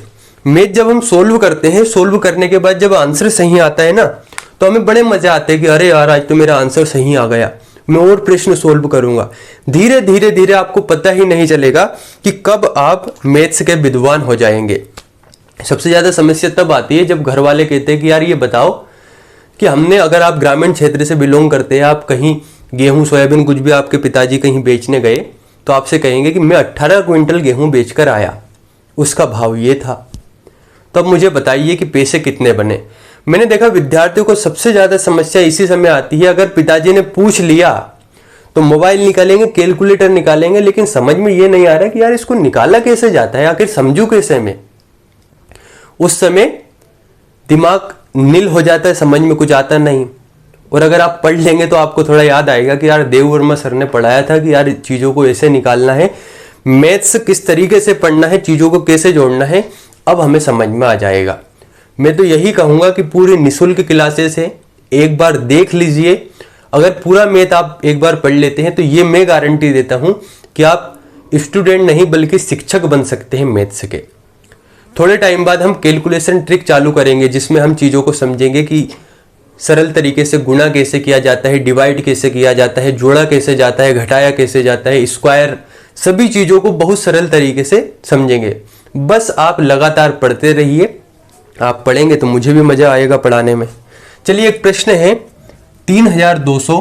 मैथ जब हम सोल्व करते हैं, सोल्व करने के बाद जब आंसर सही आता है ना तो हमें बड़े मजे आते हैं कि अरे यार आज तो मेरा आंसर सही आ गया, मैं और प्रश्न सोल्व करूंगा। धीरे धीरे धीरे आपको पता ही नहीं चलेगा कि कब आप मैथ्स के विद्वान हो जाएंगे। सबसे ज्यादा समस्या तब आती है जब घर वाले कहते हैं कि यार ये बताओ कि हमने, अगर आप ग्रामीण क्षेत्र से बिलोंग करते हैं, आप कहीं गेहूं सोयाबीन कुछ भी आपके पिताजी कहीं बेचने गए तो आपसे कहेंगे कि मैं 18 क्विंटल गेहूं बेचकर आया, उसका भाव ये था। तो अब मुझे बताइए कि पैसे कितने बने। मैंने देखा विद्यार्थियों को सबसे ज्यादा समस्या इसी समय आती है, अगर पिताजी ने पूछ लिया तो मोबाइल निकालेंगे, कैलकुलेटर निकालेंगे, लेकिन समझ में ये नहीं आ रहा कि यार इसको निकाला कैसे जाता है, आखिर समझू कैसे मैं। उस समय दिमाग नील हो जाता है, समझ में कुछ आता नहीं। और अगर आप पढ़ लेंगे तो आपको थोड़ा याद आएगा कि यार देव वर्मा सर ने पढ़ाया था कि यार चीजों को ऐसे निकालना है, मैथ्स किस तरीके से पढ़ना है, चीजों को कैसे जोड़ना है, अब हमें समझ में आ जाएगा। मैं तो यही कहूंगा कि पूरी निःशुल्क क्लासेस है, एक बार देख लीजिए। अगर पूरा मैथ आप एक बार पढ़ लेते हैं तो ये मैं गारंटी देता हूं कि आप स्टूडेंट नहीं बल्कि शिक्षक बन सकते हैं मैथ्स के। थोड़े टाइम बाद हम कैलकुलेशन ट्रिक चालू करेंगे जिसमें हम चीजों को समझेंगे कि सरल तरीके से गुणा कैसे किया जाता है, डिवाइड कैसे किया जाता है, जोड़ा कैसे जाता है, घटाया कैसे जाता है, स्क्वायर, सभी चीजों को बहुत सरल तरीके से समझेंगे। बस आप लगातार पढ़ते रहिए, आप पढ़ेंगे तो मुझे भी मजा आएगा पढ़ाने में। चलिए एक प्रश्न है 3200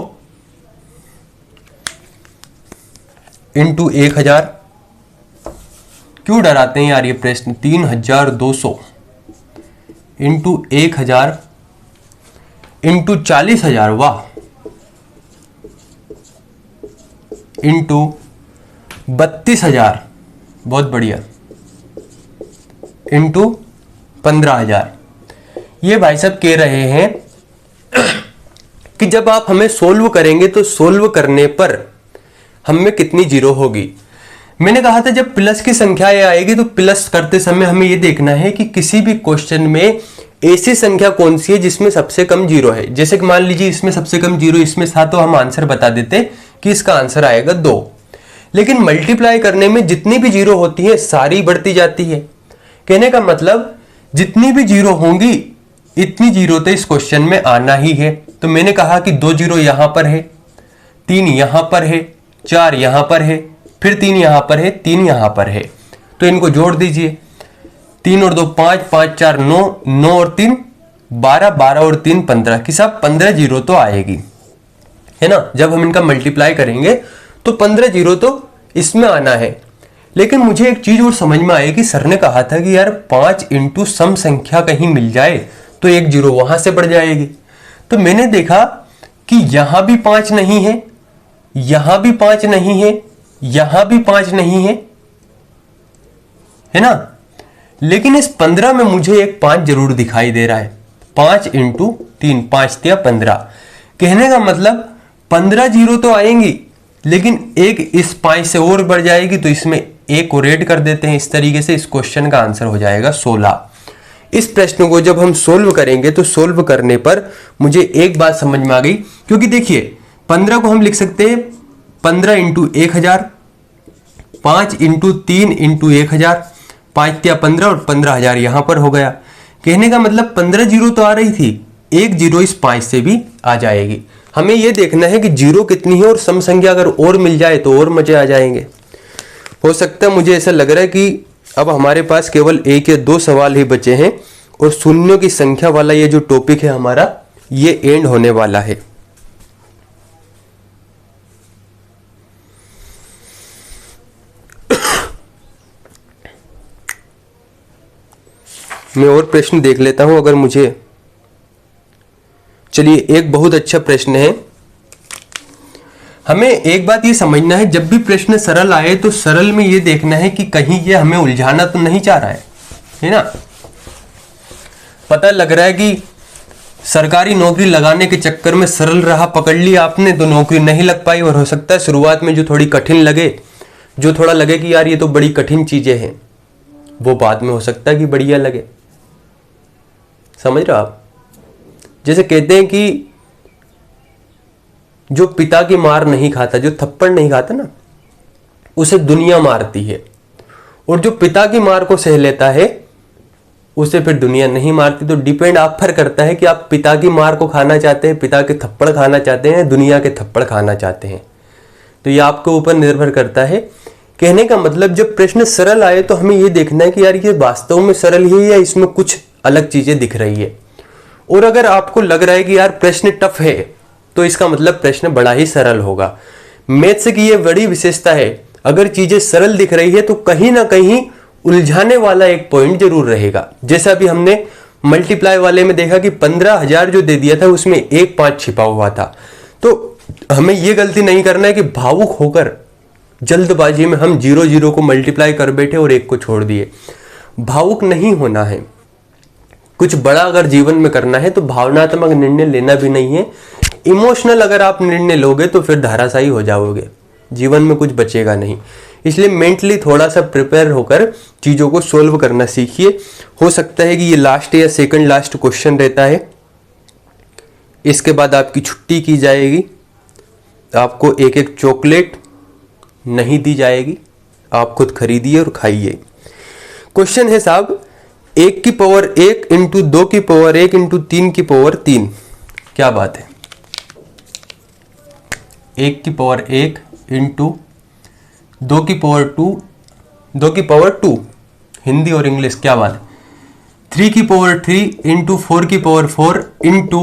इंटू 1000। क्यों डराते हैं यार ये प्रश्न, 3200 इंटू 1000 इंटू 40,000, वाह, इंटू 32,000, बहुत बढ़िया, इंटू 15,000। ये भाई साहब कह रहे हैं कि जब आप हमें सोल्व करेंगे तो सोल्व करने पर हमें कितनी जीरो होगी। मैंने कहा था जब प्लस की संख्या ये आएगी तो प्लस करते समय हमें ये देखना है कि किसी भी क्वेश्चन में ऐसी संख्या कौन सी है जिसमें सबसे कम जीरो है। जैसे कि मान लीजिए इसमें सबसे कम जीरो इसमें था तो हम आंसर बता देते कि इसका आंसर आएगा 2। लेकिन मल्टीप्लाई करने में जितनी भी जीरो होती है सारी बढ़ती जाती है। कहने का मतलब जितनी भी जीरो होंगी इतनी जीरो तो इस क्वेश्चन में आना ही है। तो मैंने कहा कि 2 जीरो यहां पर है, 3 यहां पर है, 4 यहां पर है, फिर 3 यहां पर है, 3 यहां पर है। तो इनको जोड़ दीजिए, 3 और 2 5, 5 4 9, 9 और 3 12, 12 और 3 15 कि साहब 15 जीरो तो आएगी, है ना। जब हम इनका मल्टीप्लाई करेंगे तो 15 जीरो तो इसमें आना है। लेकिन मुझे एक चीज और समझ में आई कि सर ने कहा था कि यार 5 इंटू सम संख्या कहीं मिल जाए तो 1 जीरो वहां से बढ़ जाएगी। तो मैंने देखा कि यहां भी 5 नहीं है, यहां भी 5 नहीं है, यहां भी 5 नहीं है, है ना। लेकिन इस 15 में मुझे एक 5 जरूर दिखाई दे रहा है। 5 इंटू 3, 5 दिया 15। कहने का मतलब 15 जीरो तो आएंगी लेकिन एक इस 5 से और बढ़ जाएगी, तो इसमें एक को ऐड कर देते हैं। इस तरीके से इस क्वेश्चन का आंसर हो जाएगा 16। इस प्रश्न को जब हम सोल्व करेंगे तो सोल्व करने पर मुझे एक बात समझ में आ गई, क्योंकि देखिए 15 को हम लिख सकते हैं 15 इंटू 1000, 5 इंटू 3 इंटू 1000, 5 या 15 और 15,000 यहां पर हो गया। कहने का मतलब 15 जीरो तो आ रही थी, एक जीरो इस 5 से भी आ जाएगी। हमें यह देखना है कि जीरो कितनी है और सम संख्या अगर और मिल जाए तो और मजे आ जाएंगे। हो सकता है, मुझे ऐसा लग रहा है कि अब हमारे पास केवल 1 या 2 सवाल ही बचे हैं और शून्यों की संख्या वाला ये जो टॉपिक है हमारा ये एंड होने वाला है। मैं और प्रश्न देख लेता हूं अगर मुझे। चलिए, एक बहुत अच्छा प्रश्न है। हमें एक बात ये समझना है, जब भी प्रश्न सरल आए तो सरल में ये देखना है कि कहीं ये हमें उलझाना तो नहीं चाह रहा है ना। पता लग रहा है कि सरकारी नौकरी लगाने के चक्कर में सरल राह पकड़ ली आपने तो नौकरी नहीं लग पाई, और हो सकता है शुरुआत में जो थोड़ी कठिन लगे, जो थोड़ा लगे कि यार ये तो बड़ी कठिन चीजें हैं, वो बाद में हो सकता है कि बढ़िया लगे। समझ रहे हो आप। जैसे कहते हैं कि जो पिता की मार नहीं खाता, जो थप्पड़ नहीं खाता ना, उसे दुनिया मारती है, और जो पिता की मार को सह लेता है उसे फिर दुनिया नहीं मारती। तो डिपेंड आप पर करता है कि आप पिता की मार को खाना चाहते हैं, पिता के थप्पड़ खाना चाहते हैं, दुनिया के थप्पड़ खाना चाहते हैं। तो ये आपके ऊपर निर्भर करता है। कहने का मतलब जब प्रश्न सरल आए तो हमें ये देखना है कि यार ये वास्तव में सरल है या इसमें कुछ अलग चीजें दिख रही है। और अगर आपको लग रहा है कि यार प्रश्न टफ है तो इसका मतलब प्रश्न बड़ा ही सरल होगा। मैथ्स की ये बड़ी विशेषता है, अगर चीजें सरल दिख रही है तो कहीं ना कहीं उलझाने वाला एक पॉइंट जरूर रहेगा। जैसा अभी हमने मल्टीप्लाई वाले में देखा कि 15,000 जो दे दिया था उसमें एक 5 छिपा हुआ था। तो हमें यह गलती नहीं करना है कि भावुक होकर जल्दबाजी में हम 0 0 को मल्टीप्लाई कर बैठे और 1 को छोड़ दिए। भावुक नहीं होना है। कुछ बड़ा अगर जीवन में करना है तो भावनात्मक निर्णय लेना भी नहीं है। इमोशनल अगर आप निर्णय लोगे तो फिर धाराशायी हो जाओगे, जीवन में कुछ बचेगा नहीं। इसलिए मेंटली थोड़ा सा प्रिपेयर होकर चीजों को सोल्व करना सीखिए। हो सकता है कि ये लास्ट या सेकंड लास्ट क्वेश्चन रहता है, इसके बाद आपकी छुट्टी की जाएगी। आपको एक एक चॉकलेट नहीं दी जाएगी, आप खुद खरीदिए और खाइए। क्वेश्चन है साहब 1 की पावर 1 इंटू 2 की पावर 1 इंटू 3 की पावर 3। क्या बात है। 1 की पावर 1 इंटू 2 की पावर 2, 2 की पावर 2, हिंदी और इंग्लिश क्या बात है। 3 की पावर 3 इंटू 4 की पावर 4 इंटू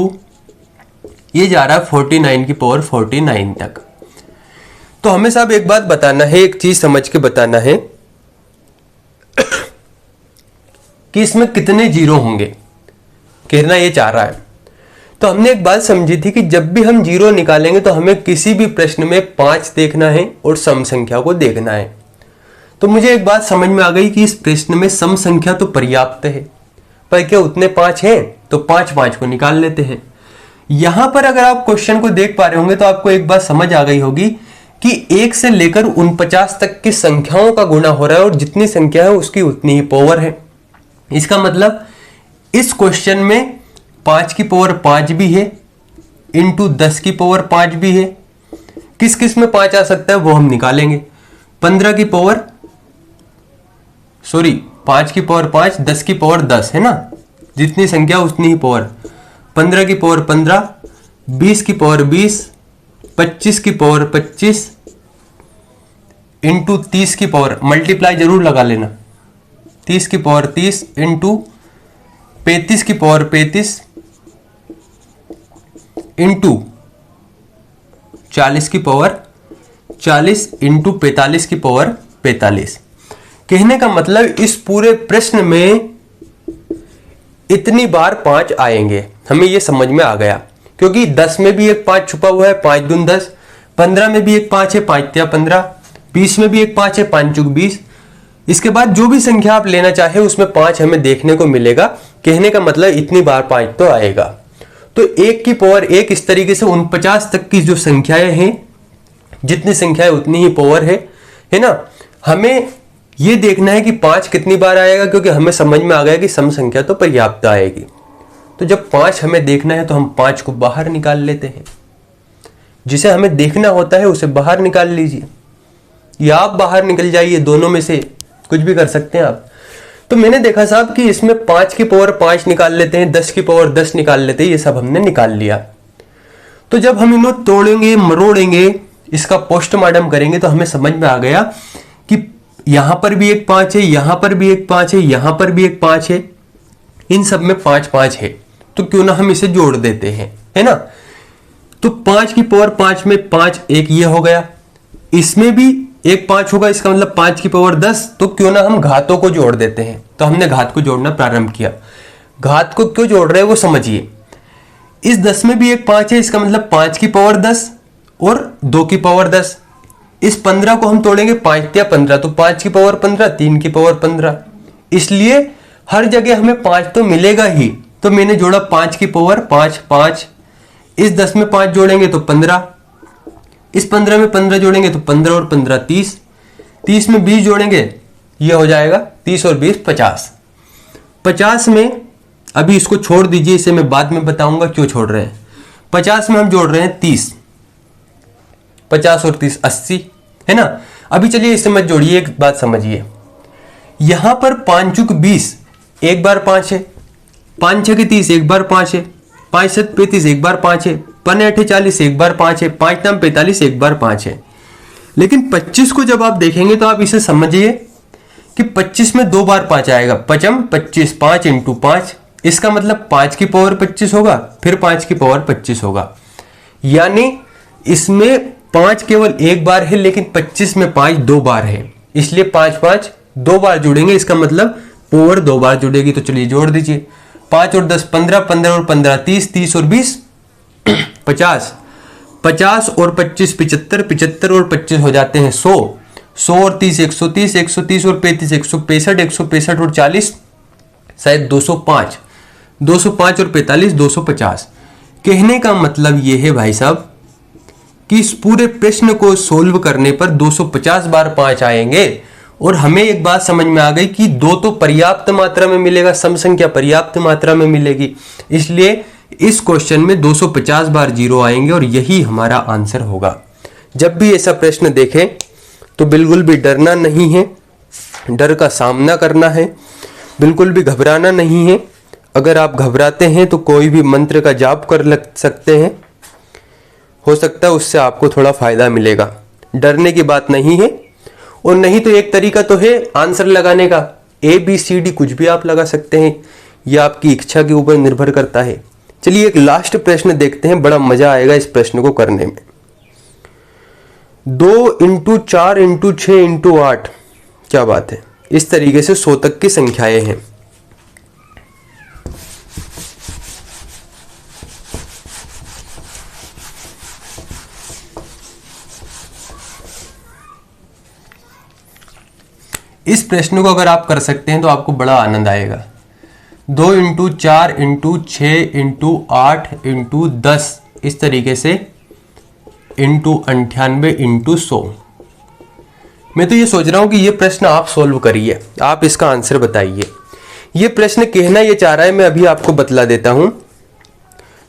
ये जा रहा है 49 की पावर 49 तक। तो हमें साहब एक बात बताना है, एक चीज समझ के बताना है कि इसमें कितने जीरो होंगे, कहना ये चाह रहा है। तो हमने एक बात समझी थी कि जब भी हम जीरो निकालेंगे तो हमें किसी भी प्रश्न में 5 देखना है और सम संख्या को देखना है। तो मुझे एक बात समझ में आ गई कि इस प्रश्न में सम संख्या तो पर्याप्त है, पर क्या उतने 5 हैं? तो 5 5 को निकाल लेते हैं। यहां पर अगर आप क्वेश्चन को देख पा रहे होंगे तो आपको एक बात समझ आ गई होगी कि 1 से लेकर 49 तक की संख्याओं का गुणा हो रहा है और जितनी संख्या है उसकी उतनी ही पावर है। इसका मतलब इस क्वेश्चन में 5 की पावर 5 भी है, इंटू 10 की पावर 5 भी है। किस किस में 5 आ सकता है वो हम निकालेंगे। 15 की पावर 5 की पावर 5, 10 की पावर 10 है ना, जितनी संख्या उतनी ही पावर। 15 की पावर 15, 20 की पावर 20, 25 की पावर 25, इंटू 30 की पावर, मल्टीप्लाई जरूर लगा लेना, 30 की पावर 30, इंटू 35 की पावर 35, इंटू 40 की पावर 40, इंटू 45 की पावर 45। कहने का मतलब इस पूरे प्रश्न में इतनी बार 5 आएंगे, हमें यह समझ में आ गया। क्योंकि 10 में भी एक 5 छुपा हुआ है, 5 दून 10, 15 में भी एक 5 है, 5 तिया 15, 20 में भी एक 5 है, 5 चुक 20। इसके बाद जो भी संख्या आप लेना चाहे उसमें 5 हमें देखने को मिलेगा। कहने का मतलब इतनी बार 5 तो आएगा। तो 1 की पावर 1, इस तरीके से 49 तक की जो संख्याएं हैं, जितनी संख्याएं उतनी ही पावर है ना। हमें यह देखना है कि 5 कितनी बार आएगा, क्योंकि हमें समझ में आ गया कि सम संख्या तो पर्याप्त आएगी। तो जब 5 हमें देखना है तो हम 5 को बाहर निकाल लेते हैं। जिसे हमें देखना होता है उसे बाहर निकाल लीजिए, या आप बाहर निकल जाइए, दोनों में से कुछ भी कर सकते हैं आप। तो मैंने देखा साहब कि इसमें 5 की पावर 5 निकाल लेते हैं, 10 की पावर 10 निकाल लेते हैं, ये सब हमने निकाल लिया। तो जब हम इन्हें तोड़ेंगे, मरोड़ेंगे, इसका पोस्टमार्टम करेंगे तो हमें समझ में आ गया कि यहां पर भी एक 5 है, यहां पर भी एक 5 है, यहां पर भी एक 5 है, इन सब में 5 5 है। तो क्यों ना हम इसे जोड़ देते हैं, है ना। तो 5 की पावर 5 में 5 एक ये हो गया, इसमें भी एक 5 होगा, इसका मतलब 5 की पावर 10। तो क्यों ना हम घातों को जोड़ देते हैं। तो हमने घात को जोड़ना प्रारंभ किया। घात को क्यों जोड़ रहे हैं वो समझिए। इस 10 में भी एक 5 है, इसका मतलब 5 की पावर 10 और 2 की पावर 10। इस 15 को हम तोड़ेंगे, 5 तिया 15, तो 5 की पावर 15, 3 की पावर 15। इसलिए हर जगह हमें 5 तो मिलेगा ही। तो मैंने जोड़ा 5 की पावर 5 5, इस 10 में 5 जोड़ेंगे तो 15, इस 15 में 15 जोड़ेंगे तो 15 और 15 30, 30 में 20 जोड़ेंगे ये हो जाएगा 30 और 20 50। 50 में अभी इसको छोड़ दीजिए, इसे मैं बाद में बताऊंगा क्यों छोड़ रहे हैं। 50 में हम जोड़ रहे हैं 30, 50 और 30 80, है ना। अभी चलिए इसे मत जोड़िए, एक बात समझिए। यहां पर 5 चुक 20 एक बार 5 है, 5 6 30 एक बार 5 है, 5 7 35 एक बार 5 है, 5 8 40 एक बार 5 है, 5 9 45 एक बार 5 है। लेकिन 25 को जब आप देखेंगे तो आप इसे समझिए कि 25 में 2 बार 5 आएगा, 5 25, 5 इंटू 5, इसका मतलब 5 की पावर 25 होगा, फिर 5 की पावर 25 होगा। यानी इसमें 5 केवल एक बार है, लेकिन 25 में 5 2 बार है, इसलिए 5 5 2 बार जुड़ेंगे, इसका मतलब पावर 2 बार जुड़ेगी। तो चलिए जोड़ दीजिए, 5 और 10 15, 15 और 15 30, 30 और 20 50, 50 और 25 75, 75 और 25 हो जाते हैं 100, 100 और 30 130, 130 और 35 165, 165 और 40 शायद 205, 205 और 45 250। कहने का मतलब यह है भाई साहब कि इस पूरे प्रश्न को सोल्व करने पर 250 बार 5 आएंगे। और हमें एक बात समझ में आ गई कि 2 तो पर्याप्त मात्रा में मिलेगा, सम संख्या पर्याप्त मात्रा में मिलेगी, इसलिए इस क्वेश्चन में 250 बार 0 आएंगे और यही हमारा आंसर होगा। जब भी ऐसा प्रश्न देखें तो बिल्कुल भी डरना नहीं है, डर का सामना करना है, बिल्कुल भी घबराना नहीं है। अगर आप घबराते हैं तो कोई भी मंत्र का जाप कर सकते हैं, हो सकता है उससे आपको थोड़ा फायदा मिलेगा। डरने की बात नहीं है। और नहीं तो एक तरीका तो है आंसर लगाने का, ABCD कुछ भी आप लगा सकते हैं, यह आपकी इच्छा के ऊपर निर्भर करता है। चलिए एक लास्ट प्रश्न देखते हैं, बड़ा मजा आएगा इस प्रश्न को करने में। 2 इंटू 4 इंटू 6 इंटू 8, क्या बात है। इस तरीके से 100 तक की संख्याएं हैं। इस प्रश्न को अगर आप कर सकते हैं तो आपको बड़ा आनंद आएगा। 2 × 4 × 6 × 8 × 10 इस तरीके से × 98 × 100। मैं तो ये सोच रहा हूं कि ये प्रश्न आप सोल्व करिए, आप इसका आंसर बताइए। ये प्रश्न कहना ये चाह रहा है, मैं अभी आपको बतला देता हूं।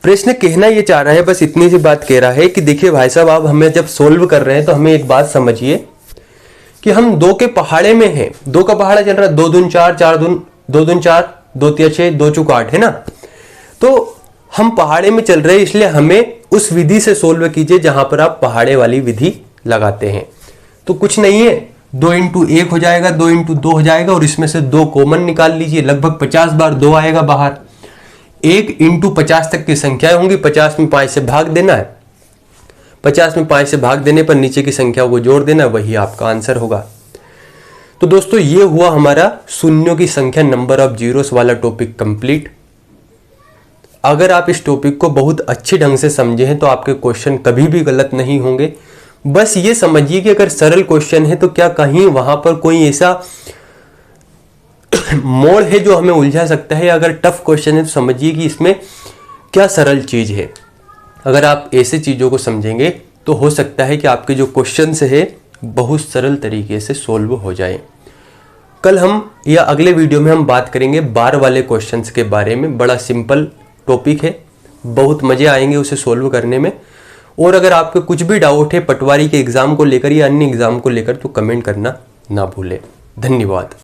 प्रश्न कहना ये चाह रहा है, बस इतनी सी बात कह रहा है कि देखिए भाई साहब, आप हमें जब सोल्व कर रहे हैं तो हमें एक बात समझिए कि हम 2 के पहाड़े में हैं। 2 का पहाड़ा चल रहा है, 2 दून 4, 4 दून 2 दून 4, 2 तिया 6, 2 चौक 8 है ना। तो हम पहाड़े में चल रहे हैं, इसलिए हमें उस विधि से सोल्व कीजिए जहां पर आप पहाड़े वाली विधि लगाते हैं। तो कुछ नहीं है, 2 × 1 हो जाएगा, 2 × 2 हो जाएगा और इसमें से 2 कॉमन निकाल लीजिए। लगभग 50 बार 2 आएगा बाहर। 1 × 50 तक की संख्याएं होंगी, 50 में 5 से भाग देना है। 50 में 5 से भाग देने पर नीचे की संख्या को जोड़ देना, वही आपका आंसर होगा। तो दोस्तों ये हुआ हमारा शून्यों की संख्या, नंबर ऑफ जीरोस वाला टॉपिक कंप्लीट। अगर आप इस टॉपिक को बहुत अच्छे ढंग से समझे हैं तो आपके क्वेश्चन कभी भी गलत नहीं होंगे। बस ये समझिए कि अगर सरल क्वेश्चन है तो क्या कहीं वहां पर कोई ऐसा मोड़ है जो हमें उलझा सकता है। अगर टफ क्वेश्चन है तो समझिए कि इसमें क्या सरल चीज है। अगर आप ऐसे चीजों को समझेंगे तो हो सकता है कि आपके जो क्वेश्चंस है बहुत सरल तरीके से सोल्व हो जाए। कल हम या अगले वीडियो में हम बात करेंगे बार वाले क्वेश्चंस के बारे में। बड़ा सिंपल टॉपिक है, बहुत मजे आएंगे उसे सोल्व करने में। और अगर आपके कुछ भी डाउट है पटवारी के एग्जाम को लेकर या अन्य एग्जाम को लेकर तो कमेंट करना ना भूलें। धन्यवाद।